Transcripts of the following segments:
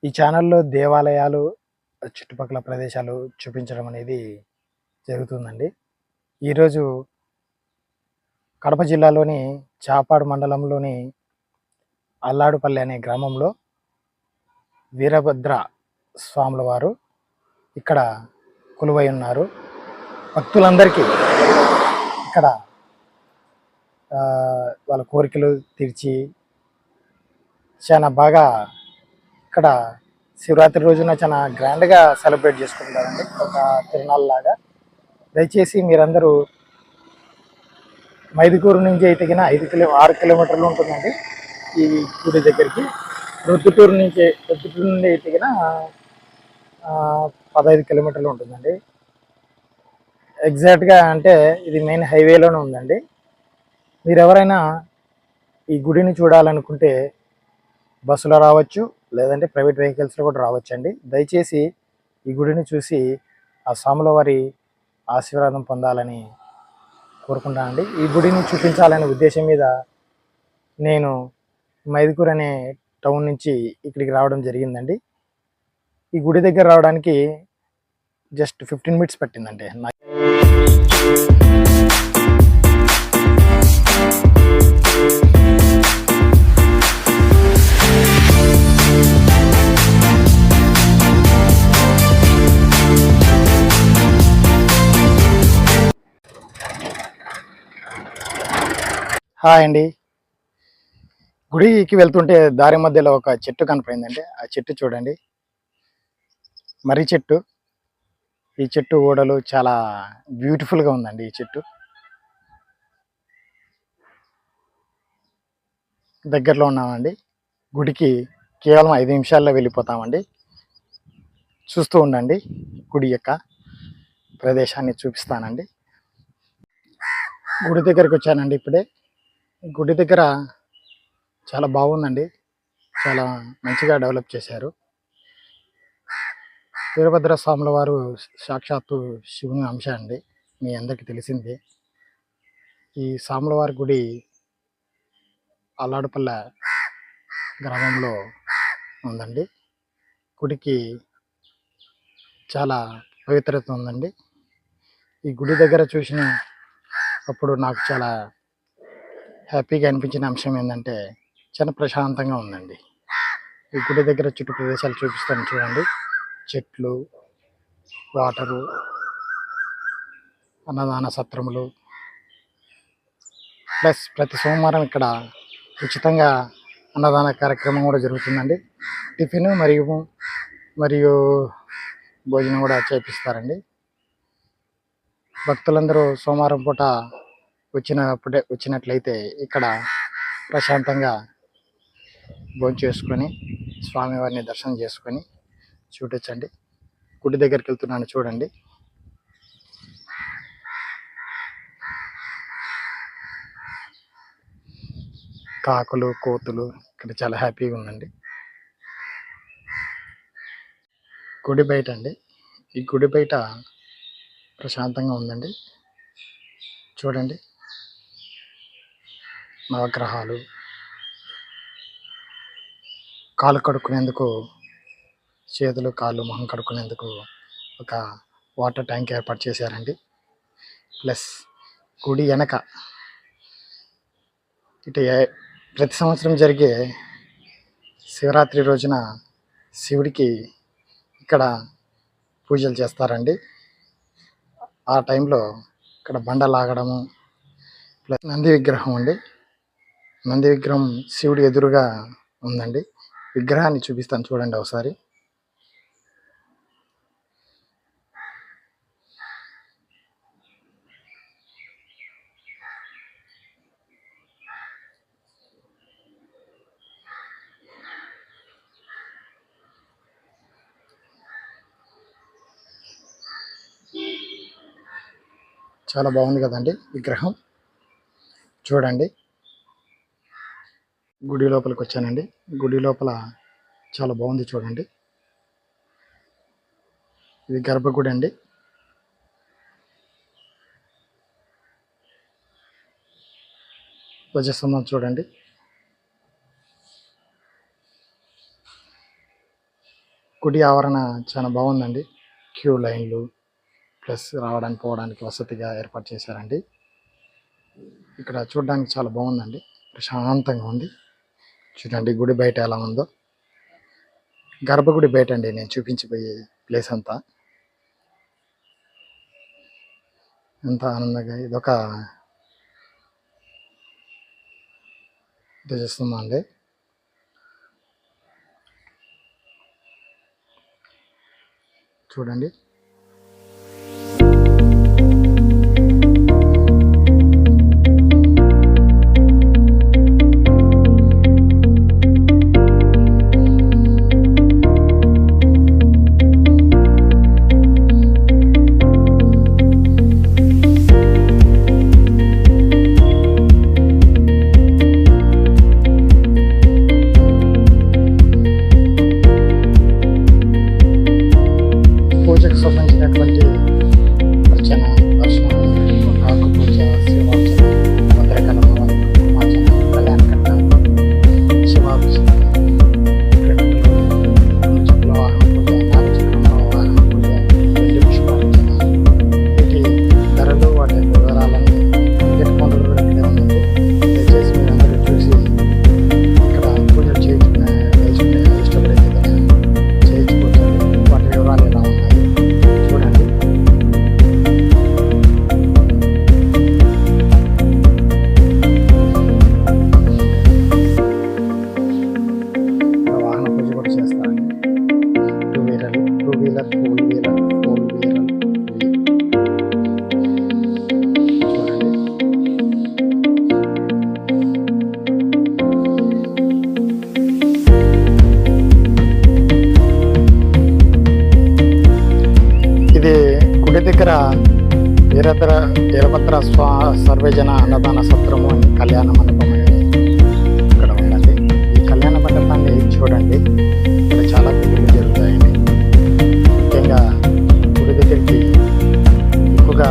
ఈ ఛానల్‌లో దేవాలయాలు, చుట్టుపక్కల ప్రదేశాలు చూపించడం అనేది జరుగుతుందండి. ఈరోజు కడప జిల్లాలోని చాపాడు మండలంలోని అల్లాడుపల్లి అనే గ్రామంలో వీరభద్ర స్వాముల వారు ఇక్కడ కొలువై ఉన్నారు. భక్తులందరికీ ఇక్కడ వాళ్ళ కోరికలు తీర్చి చాలా బాగా ఇక్కడ శివరాత్రి రోజున చాలా గ్రాండ్గా సెలబ్రేట్ చేసుకుంటారండి, ఒక తిరునాళ్ళలాగా. దయచేసి మీరందరూ మైదుకూరు నుంచి అయితే 6 కిలోమీటర్లు ఉంటుందండి ఈ గుడి దగ్గరికి. ప్రొద్దుటూరు నుండి అయితే 15 కిలోమీటర్లు ఉంటుందండి. ఎగ్జాక్ట్గా అంటే ఇది మెయిన్ హైవేలోనే ఉందండి. మీరు ఎవరైనా ఈ గుడిని చూడాలనుకుంటే బస్సులో రావచ్చు, లేదంటే ప్రైవేట్ వెహికల్స్లో కూడా రావచ్చండి. దయచేసి ఈ గుడిని చూసి ఆ స్వాముల వారి ఆశీర్వాదం పొందాలని కోరుకుంటానండి. ఈ గుడిని చూపించాలనే ఉద్దేశం మీద నేను మైదుకూరు అనే టౌన్ నుంచి ఇక్కడికి రావడం జరిగిందండి. ఈ గుడి దగ్గర రావడానికి జస్ట్ 15 మినిట్స్ పట్టిందండి. హాయ్ అండి. గుడికి వెళ్తుంటే దారి మధ్యలో ఒక చెట్టు కనపడిందండి. ఆ చెట్టు చూడండి, మర్రి చెట్టు. ఈ చెట్టు ఓడలు చాలా బ్యూటిఫుల్గా ఉందండి. ఈ చెట్టు దగ్గరలో ఉన్నామండి. గుడికి కేవలం 5 నిమిషాల్లో వెళ్ళిపోతామండి. చూస్తూ ఉండండి, గుడి యొక్క ప్రదేశాన్ని చూపిస్తానండి. గుడి దగ్గరికి వచ్చానండి ఇప్పుడే. గుడి దగ్గర చాలా బాగుందండి, చాలా మంచిగా డెవలప్ చేశారు. వీరభద్ర స్వాముల వారు సాక్షాత్తు శివుని అంశ అండి, మీ అందరికీ తెలిసిందే. ఈ స్వాముల వారి గుడి అల్లాడుపల్లె గ్రామంలో ఉందండి. గుడికి చాలా పవిత్రత ఉందండి. ఈ గుడి దగ్గర చూసిన అప్పుడు నాకు చాలా హ్యాపీగా అనిపించిన అంశం ఏంటంటే చాలా ప్రశాంతంగా ఉందండి. ఈ గుడి దగ్గర చుట్టూ ప్రదేశాలు చూపిస్తాను చూడండి. చెట్లు, వాటరు, అన్నదాన సత్రములు, ప్లస్ ప్రతి సోమవారం ఇక్కడ ఉచితంగా అన్నదాన కార్యక్రమం కూడా జరుగుతుందండి. టిఫిన్ మరియు భోజనం కూడా చేపిస్తారండి. భక్తులందరూ సోమవారం పూట వచ్చినట్లయితే ఇక్కడ ప్రశాంతంగా భోజనం చేసుకొని స్వామివారిని దర్శనం చేసుకొని చూడొచ్చండి. గుడి దగ్గరికి వెళ్తున్నాను చూడండి. కాకులు, కోతులు ఇక్కడ చాలా హ్యాపీగా ఉందండి. గుడి బయట అండి, ఈ గుడి బయట ప్రశాంతంగా ఉందండి. చూడండి, నవగ్రహాలు, కాలు కడుక్కునేందుకు, చేతులు కాళ్ళు మొహం కడుక్కునేందుకు ఒక వాటర్ ట్యాంక్ ఏర్పాటు చేశారండి. ప్లస్ గుడి వెనక ఇటు ప్రతి సంవత్సరం జరిగే శివరాత్రి రోజున శివుడికి ఇక్కడ పూజలు చేస్తారండి. ఆ టైంలో ఇక్కడ బండ లాగడము, ప్లస్ నంది విగ్రహం అండి. నంది విగ్రహం శివుడి ఎదురుగా ఉందండి. విగ్రహాన్ని చూపిస్తాను చూడండి ఒకసారి. చాలా బాగుంది కదండి విగ్రహం. చూడండి, గుడి లోపలికి వచ్చానండి. గుడి లోపల చాలా బాగుంది చూడండి. ఇది గర్భగుడి అండి. ధ్వజస్తంభం చూడండి. గుడి ఆవరణ చాలా బాగుందండి. క్యూ లైన్లు ప్లస్ రావడానికి పోవడానికి వసతిగా ఏర్పాటు చేశారండి. ఇక్కడ చూడడానికి చాలా బాగుందండి, ప్రశాంతంగా ఉంది. చూడండి గుడి బయట ఎలా ఉందో. గర్భగుడి బయట అండి నేను చూపించిపోయే ప్లేస్ అంతా. ఎంత ఆనందంగా ఇదొక చేస్తుందా అండి. చూడండి పూజకు సంబంధించినటువంటి అర్చన, దర్శనం, ఆకు పూజ, శివార్చన, భద్రకల హోమార్చన, కళ్యాణకట్ట, శివాభిషేకం, రెండు చుక్కల వాహన పూజ, నాలుగు చుక్కల వాహన పూజ, వెండి పుష్పార్చన, వీటి ధరలు వాటి యొక్క వివరాలన్నీ పెట్టుకుంటారు ఇక్కడే ఉందండి. దయచేసి మీరు అందరూ చూసి ఇక్కడ పూజలు చేయించుకునే ఇష్టపడేది చేయించుకోవచ్చండి. వాటి వివరాలు ఎలా ఉన్నాయి చూడండి. ఇక్కడ వాహన పూజ కూడా చేస్తారండి. టూ వీలర్, ఫోర్ వీలర్, చూడండి. ఇది గుడి దగ్గర వీరభద్ర సర్వజన అన్నదాన సత్రము అని కళ్యాణ మండపం అని ఇక్కడ ఉందండి. ఈ కళ్యాణ మండపాన్ని చూడండి. ఇక్కడ చాలా పెళ్లిళ్ళు జరుగుతాయండి. ముఖ్యంగా గుడి దగ్గరికి ఎక్కువగా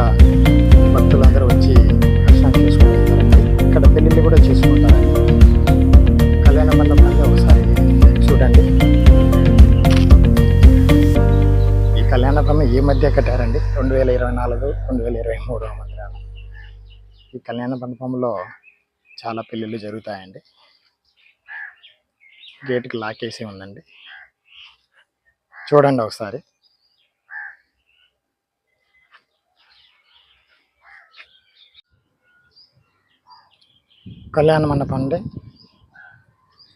భక్తులందరూ వచ్చి దర్శనం చేసుకుని వెళ్తారండి. ఇక్కడ పెళ్లిళ్ళు కూడా చేసుకుంటారండి. కళ్యాణ మండపాన్ని ఒకసారి చూడండి. కళ్యాణ మండపం ఈ మధ్య కట్టారండి, 2024, 2023 మధ్యాహ్నం. ఈ కళ్యాణ మండపంలో చాలా పెళ్ళిళ్ళు జరుగుతాయండి. గేట్కి లాకేసి ఉందండి. చూడండి ఒకసారి. కళ్యాణ మండపం అండి.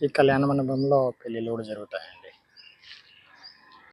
ఈ కళ్యాణ మండపంలో పెళ్ళిళ్ళు కూడా జరుగుతాయండి.